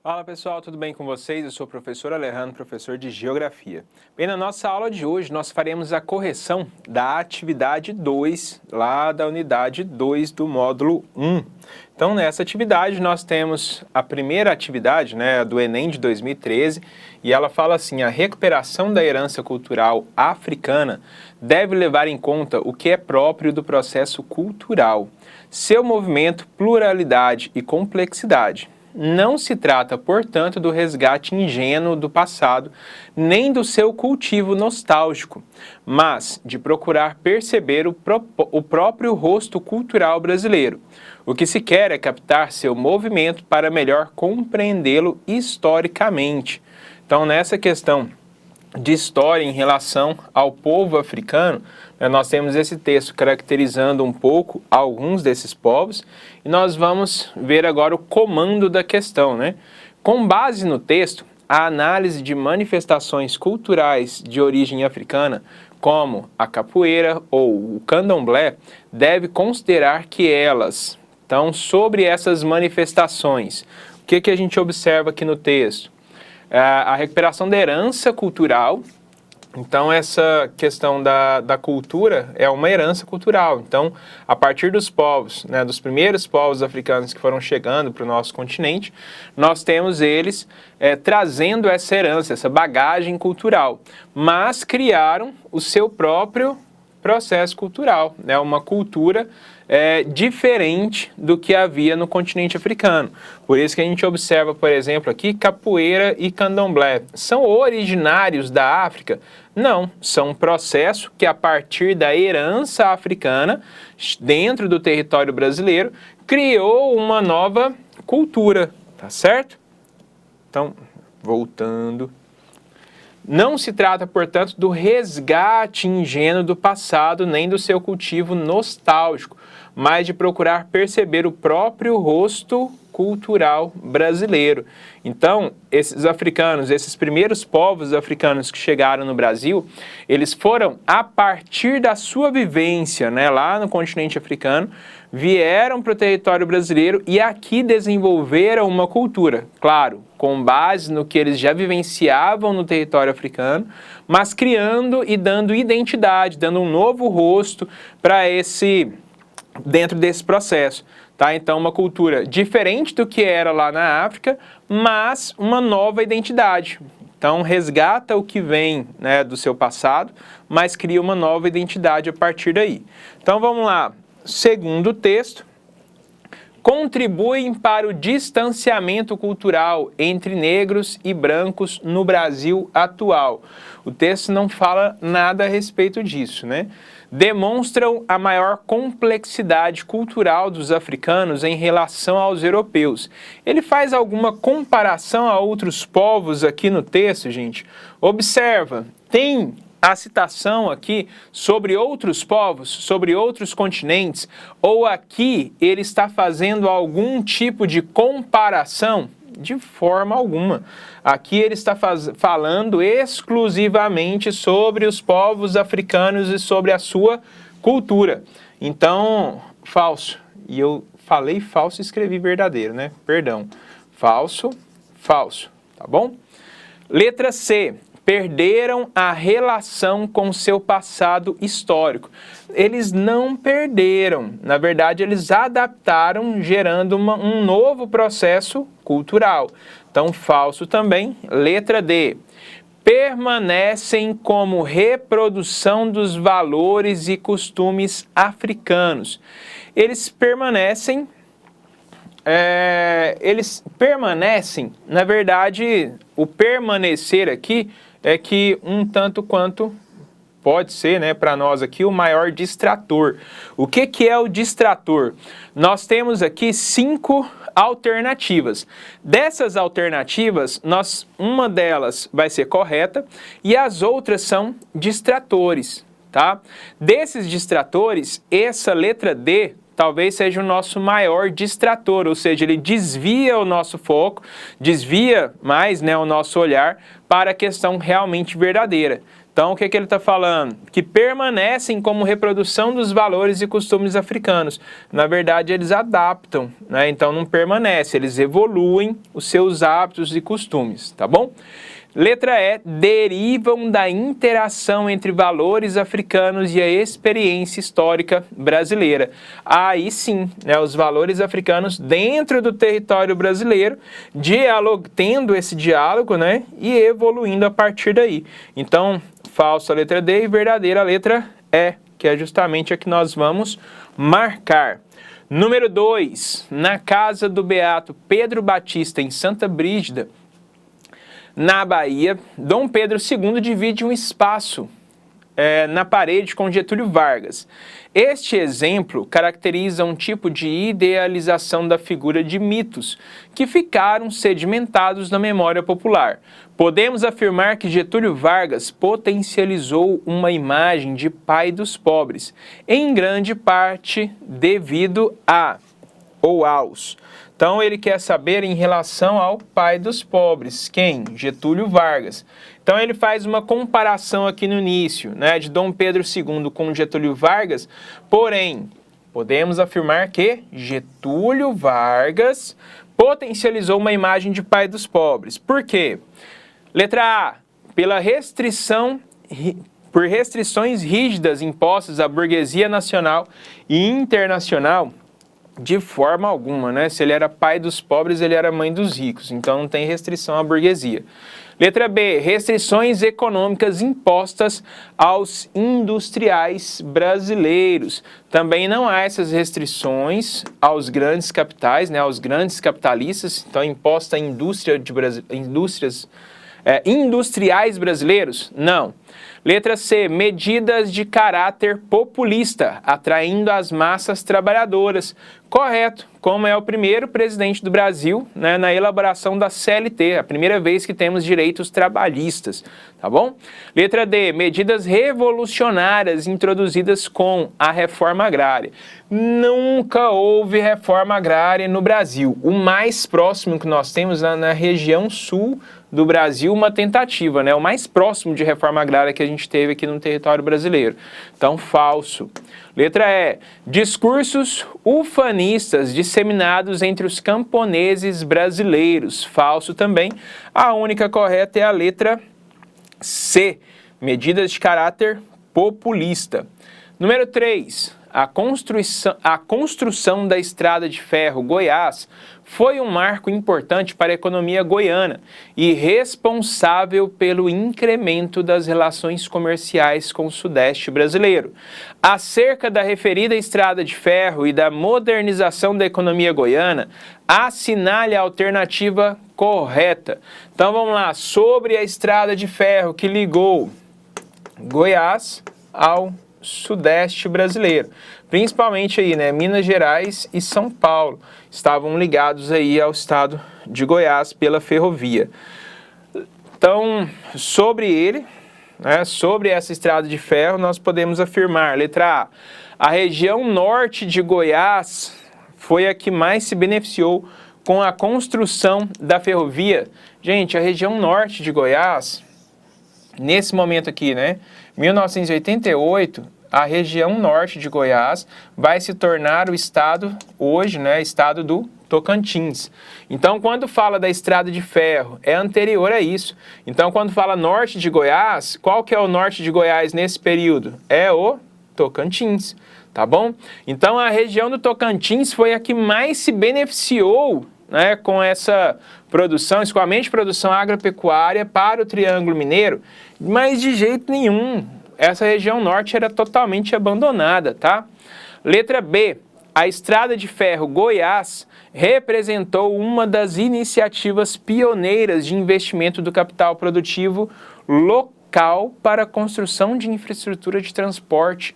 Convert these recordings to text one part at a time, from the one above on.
Fala pessoal, tudo bem com vocês? Eu sou o professor Alejandro, professor de Geografia. Bem, na nossa aula de hoje nós faremos a correção da atividade 2, lá da unidade 2 do módulo 1. Então nessa atividade nós temos a primeira atividade, do Enem de 2013, e ela fala assim: a recuperação da herança cultural africana deve levar em conta o que é próprio do processo cultural, seu movimento, pluralidade e complexidade. Não se trata, portanto, do resgate ingênuo do passado, nem do seu cultivo nostálgico, mas de procurar perceber o próprio rosto cultural brasileiro. O que se quer é captar seu movimento para melhor compreendê-lo historicamente. Então, nessa questão de história em relação ao povo africano, nós temos esse texto caracterizando um pouco alguns desses povos, e nós vamos ver agora o comando da questão, Com base no texto, a análise de manifestações culturais de origem africana, como a capoeira ou o candomblé, deve considerar que elas, então, sobre essas manifestações, o que a gente observa aqui no texto? A recuperação da herança cultural. Então, essa questão da cultura é uma herança cultural. Então, a partir dos povos, dos primeiros povos africanos que foram chegando para o nosso continente, nós temos eles trazendo essa herança, essa bagagem cultural, mas criaram o seu próprio processo cultural, uma cultura diferente do que havia no continente africano. Por isso que a gente observa, por exemplo, aqui, capoeira e candomblé. São originários da África? Não, são um processo que, a partir da herança africana, dentro do território brasileiro, criou uma nova cultura, tá certo? Então, voltando. Não se trata, portanto, do resgate ingênuo do passado, nem do seu cultivo nostálgico, mas de procurar perceber o próprio rosto cultural brasileiro. Então, esses africanos, esses primeiros povos africanos que chegaram no Brasil, eles foram, a partir da sua vivência, lá no continente africano, vieram para o território brasileiro e aqui desenvolveram uma cultura, claro, com base no que eles já vivenciavam no território africano, mas criando e dando identidade, dando um novo rosto para dentro desse processo. Tá? Então, uma cultura diferente do que era lá na África, mas uma nova identidade. Então, resgata o que vem do seu passado, mas cria uma nova identidade a partir daí. Então, vamos lá. Segundo texto, contribuem para o distanciamento cultural entre negros e brancos no Brasil atual. O texto não fala nada a respeito disso, Demonstram a maior complexidade cultural dos africanos em relação aos europeus. Ele faz alguma comparação a outros povos aqui no texto, gente? Observa, tem a citação aqui sobre outros povos, sobre outros continentes, ou aqui ele está fazendo algum tipo de comparação? De forma alguma. Aqui ele está falando exclusivamente sobre os povos africanos e sobre a sua cultura. Então, falso. E eu falei falso e escrevi verdadeiro, Perdão. Falso, falso. Tá bom? Letra C. Perderam a relação com seu passado histórico. Eles não perderam, na verdade eles adaptaram, gerando um novo processo cultural. Então, falso também. Letra D. Permanecem como reprodução dos valores e costumes africanos. Eles permanecem, na verdade, o permanecer aqui é que um tanto quanto pode ser, para nós aqui, o maior distrator. O que é o distrator? Nós temos aqui 5 alternativas. Dessas alternativas, uma delas vai ser correta e as outras são distratores, tá? Desses distratores, essa letra D talvez seja o nosso maior distrator, ou seja, ele desvia o nosso foco, desvia mais o nosso olhar para a questão realmente verdadeira. Então, o que ele está falando? Que permanecem como reprodução dos valores e costumes africanos. Na verdade, eles adaptam, né? Então não permanece, eles evoluem os seus hábitos e costumes, tá bom? Letra E, derivam da interação entre valores africanos e a experiência histórica brasileira. Aí sim, né, os valores africanos dentro do território brasileiro, tendo esse diálogo, né, e evoluindo a partir daí. Então, falso a letra D e verdadeira a letra E, que é justamente a que nós vamos marcar. Número 2, na casa do beato Pedro Batista, em Santa Brígida, na Bahia, Dom Pedro II divide um espaço na parede com Getúlio Vargas. Este exemplo caracteriza um tipo de idealização da figura de mitos que ficaram sedimentados na memória popular. Podemos afirmar que Getúlio Vargas potencializou uma imagem de pai dos pobres, em grande parte devido a ou aos. Então ele quer saber em relação ao pai dos pobres. Quem? Getúlio Vargas. Então ele faz uma comparação aqui no início, né, de Dom Pedro II com Getúlio Vargas, porém, podemos afirmar que Getúlio Vargas potencializou uma imagem de pai dos pobres. Por quê? Letra A, por restrições rígidas impostas à burguesia nacional e internacional. De forma alguma, né? Se ele era pai dos pobres, ele era mãe dos ricos. Então não tem restrição à burguesia. Letra B, restrições econômicas impostas aos industriais brasileiros. Também não há essas restrições aos grandes capitais, né? Aos grandes capitalistas. Então imposta à industriais brasileiros? Não. Letra C, medidas de caráter populista, atraindo as massas trabalhadoras. Correto, como é o primeiro presidente do Brasil, né, na elaboração da CLT, a primeira vez que temos direitos trabalhistas, tá bom? Letra D, medidas revolucionárias introduzidas com a reforma agrária. Nunca houve reforma agrária no Brasil. O mais próximo que nós temos na região sul do Brasil, uma tentativa, né? O mais próximo de reforma agrária que a gente teve aqui no território brasileiro. Então, falso. Letra E, discursos ufanistas disseminados entre os camponeses brasileiros. Falso também. A única correta é a letra C, medidas de caráter populista. Número 3, a construção da estrada de ferro Goiás foi um marco importante para a economia goiana e responsável pelo incremento das relações comerciais com o Sudeste brasileiro. Acerca da referida estrada de ferro e da modernização da economia goiana, assinale a alternativa correta. Então vamos lá, sobre a estrada de ferro que ligou Goiás ao Sudeste brasileiro, principalmente aí, né, Minas Gerais e São Paulo estavam ligados aí ao estado de Goiás pela ferrovia. Então, sobre ele, né, sobre essa estrada de ferro, nós podemos afirmar, letra A, a região norte de Goiás foi a que mais se beneficiou com a construção da ferrovia. Gente, a região norte de Goiás, nesse momento aqui, né, 1988, a região norte de Goiás vai se tornar o estado, hoje, né, estado do Tocantins. Então, quando fala da estrada de ferro, é anterior a isso. Então, quando fala norte de Goiás, qual que é o norte de Goiás nesse período? É o Tocantins, tá bom? Então, a região do Tocantins foi a que mais se beneficiou, né, com essa produção, escoamento produção agropecuária para o Triângulo Mineiro, mas de jeito nenhum. Essa região norte era totalmente abandonada, tá? Letra B, a estrada de ferro Goiás representou uma das iniciativas pioneiras de investimento do capital produtivo local para a construção de infraestrutura de transporte.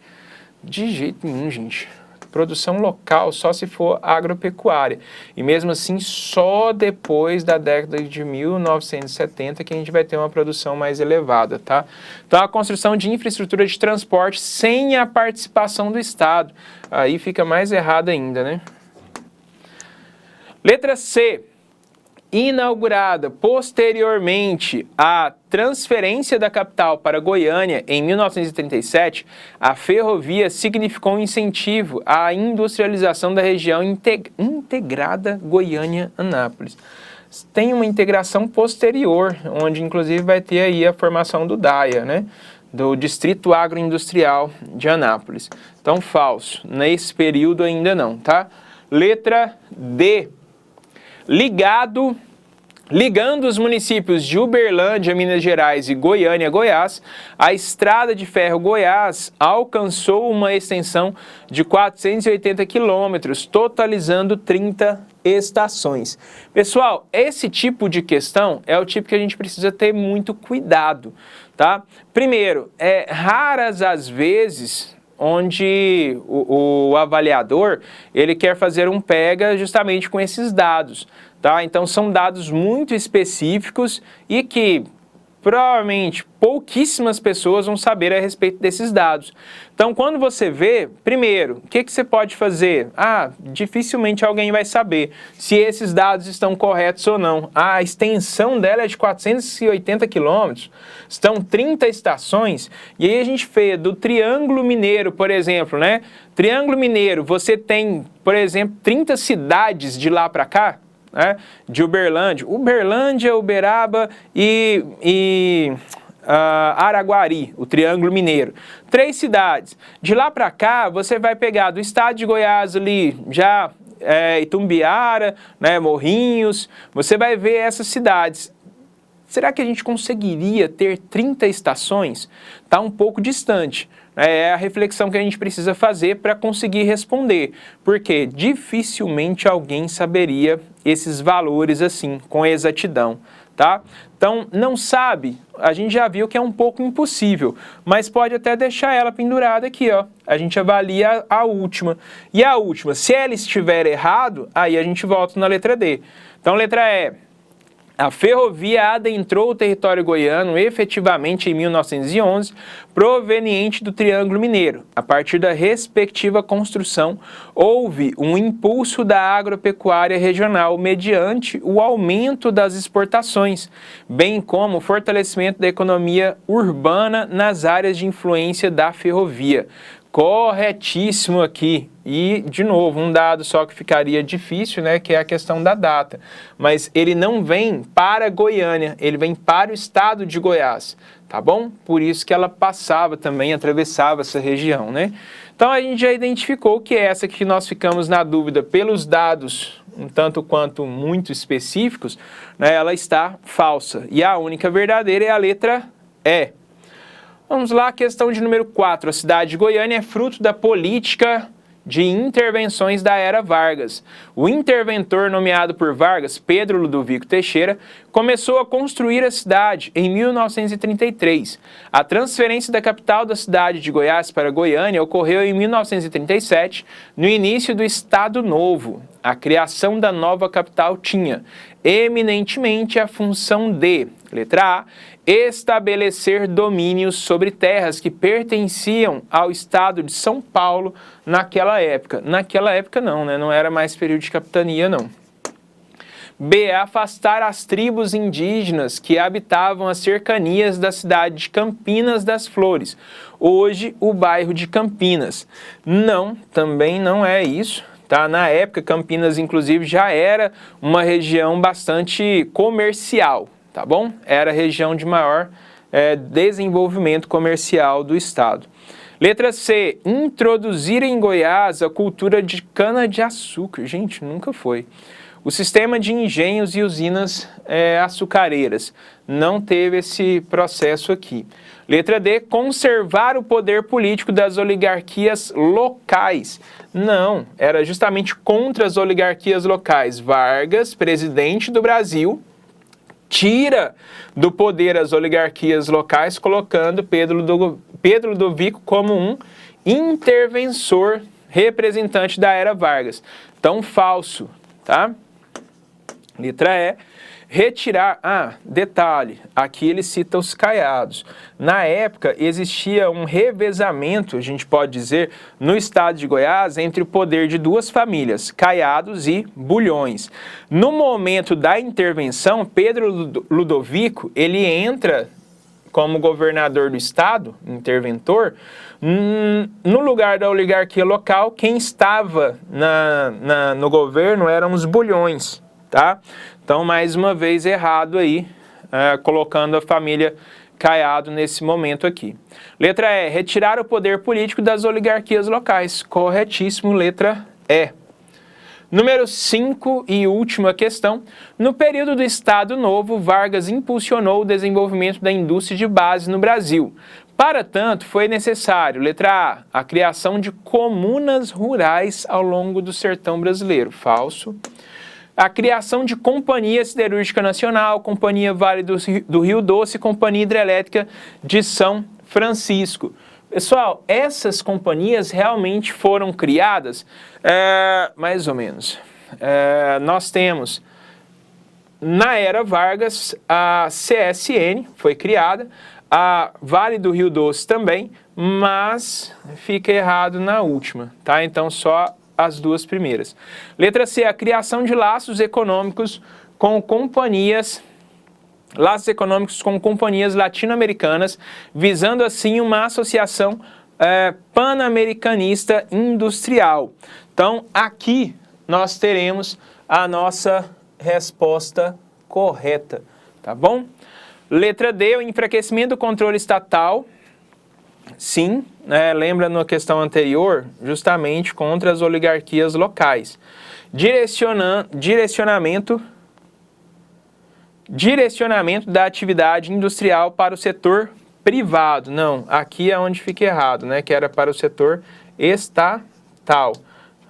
De jeito nenhum, gente. Produção local só se for agropecuária. E mesmo assim, só depois da década de 1970 que a gente vai ter uma produção mais elevada, tá? Então, a construção de infraestrutura de transporte sem a participação do Estado. Aí fica mais errado ainda, né? Letra C. inaugurada posteriormente à transferência da capital para Goiânia em 1937, a ferrovia significou um incentivo à industrialização da região integrada Goiânia-Anápolis. Tem uma integração posterior, onde inclusive vai ter aí a formação do DAIA, né? Do Distrito Agroindustrial de Anápolis. Então, falso. Nesse período ainda não, tá? Letra D. Ligando os municípios de Uberlândia, Minas Gerais e Goiânia, Goiás, a Estrada de Ferro Goiás alcançou uma extensão de 480 quilômetros, totalizando 30 estações. Pessoal, esse tipo de questão é o tipo que a gente precisa ter muito cuidado, tá? Primeiro, raras as vezes onde o avaliador ele quer fazer um pega justamente com esses dados, tá? Então são dados muito específicos e que provavelmente pouquíssimas pessoas vão saber a respeito desses dados. Então, quando você vê, primeiro, o que você pode fazer? Dificilmente alguém vai saber se esses dados estão corretos ou não. A extensão dela é de 480 quilômetros, estão 30 estações, e aí a gente vê do Triângulo Mineiro, por exemplo, né? Triângulo Mineiro, você tem, por exemplo, 30 cidades de lá para cá, né? De Uberlândia, Uberaba e Araguari, o Triângulo Mineiro. 3 cidades. De lá para cá, você vai pegar do estado de Goiás ali, já Itumbiara, né, Morrinhos, você vai ver essas cidades. Será que a gente conseguiria ter 30 estações? Está um pouco distante. É a reflexão que a gente precisa fazer para conseguir responder, porque dificilmente alguém saberia esses valores assim, com exatidão, tá? Então, não sabe, a gente já viu que é um pouco impossível, mas pode até deixar ela pendurada aqui, ó. A gente avalia a última. E a última, se ela estiver errado, aí a gente volta na letra D. Então, letra E. A ferrovia adentrou o território goiano efetivamente em 1911, proveniente do Triângulo Mineiro. A partir da respectiva construção, houve um impulso da agropecuária regional mediante o aumento das exportações, bem como o fortalecimento da economia urbana nas áreas de influência da ferrovia. Corretíssimo aqui. E, de novo, um dado só que ficaria difícil, né, que é a questão da data. Mas ele não vem para Goiânia, ele vem para o estado de Goiás, tá bom? Por isso que ela passava também, atravessava essa região, né? Então, a gente já identificou que essa que nós ficamos na dúvida pelos dados, um tanto quanto muito específicos, né, ela está falsa. E a única verdadeira é a letra E. Vamos lá, questão de número 4. A cidade de Goiânia é fruto da política de intervenções da era Vargas. O interventor nomeado por Vargas, Pedro Ludovico Teixeira, começou a construir a cidade em 1933. A transferência da capital da cidade de Goiás para Goiânia ocorreu em 1937, no início do Estado Novo. A criação da nova capital tinha eminentemente a função de, letra A, estabelecer domínios sobre terras que pertenciam ao estado de São Paulo naquela época. Naquela época não, né? Não era mais período de capitania, não. B. Afastar as tribos indígenas que habitavam as cercanias da cidade de Campinas das Flores, hoje o bairro de Campinas. Não, também não é isso. Tá? Na época, Campinas, inclusive, já era uma região bastante comercial, tá bom? Era a região de maior desenvolvimento comercial do estado. Letra C. Introduzir em Goiás a cultura de cana-de-açúcar. Gente, nunca foi. O sistema de engenhos e usinas açucareiras. Não teve esse processo aqui. Letra D. Conservar o poder político das oligarquias locais. Não, era justamente contra as oligarquias locais. Vargas, presidente do Brasil, tira do poder as oligarquias locais, colocando Pedro Ludovico como um interventor representante da era Vargas. Então, falso, tá? Letra E. Retirar, detalhe, aqui ele cita os caiados. Na época existia um revezamento, a gente pode dizer, no estado de Goiás entre o poder de duas famílias, caiados e bulhões. No momento da intervenção, Pedro Ludovico, ele entra como governador do estado, interventor, no lugar da oligarquia local, quem estava no governo eram os bulhões, tá? Então, mais uma vez, errado aí, colocando a família Caiado nesse momento aqui. Letra E, retirar o poder político das oligarquias locais. Corretíssimo, letra E. Número 5 e última questão. No período do Estado Novo, Vargas impulsionou o desenvolvimento da indústria de base no Brasil. Para tanto, foi necessário, letra A, a criação de comunas rurais ao longo do sertão brasileiro. Falso. A criação de Companhia Siderúrgica Nacional, Companhia Vale do Rio Doce e Companhia Hidrelétrica de São Francisco. Pessoal, essas companhias realmente foram criadas? Mais ou menos. Nós temos, na era Vargas, a CSN foi criada, a Vale do Rio Doce também, mas fica errado na última, tá? Então, só as duas primeiras. Letra C, a criação de laços econômicos com companhias latino-americanas, visando assim uma associação pan-americanista industrial. Então, aqui nós teremos a nossa resposta correta, tá bom? Letra D, o enfraquecimento do controle estatal. Sim, lembra na questão anterior, justamente contra as oligarquias locais. Direcionamento da atividade industrial para o setor privado. Não, aqui é onde fica errado, que era para o setor estatal.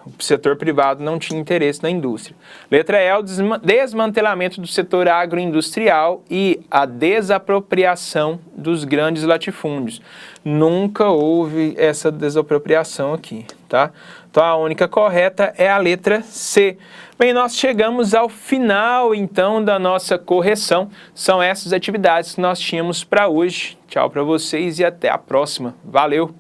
O setor privado não tinha interesse na indústria. Letra E, o desmantelamento do setor agroindustrial e a desapropriação dos grandes latifúndios. Nunca houve essa desapropriação aqui, tá? Então, a única correta é a letra C. Bem, nós chegamos ao final, então, da nossa correção. São essas atividades que nós tínhamos para hoje. Tchau para vocês e até a próxima. Valeu!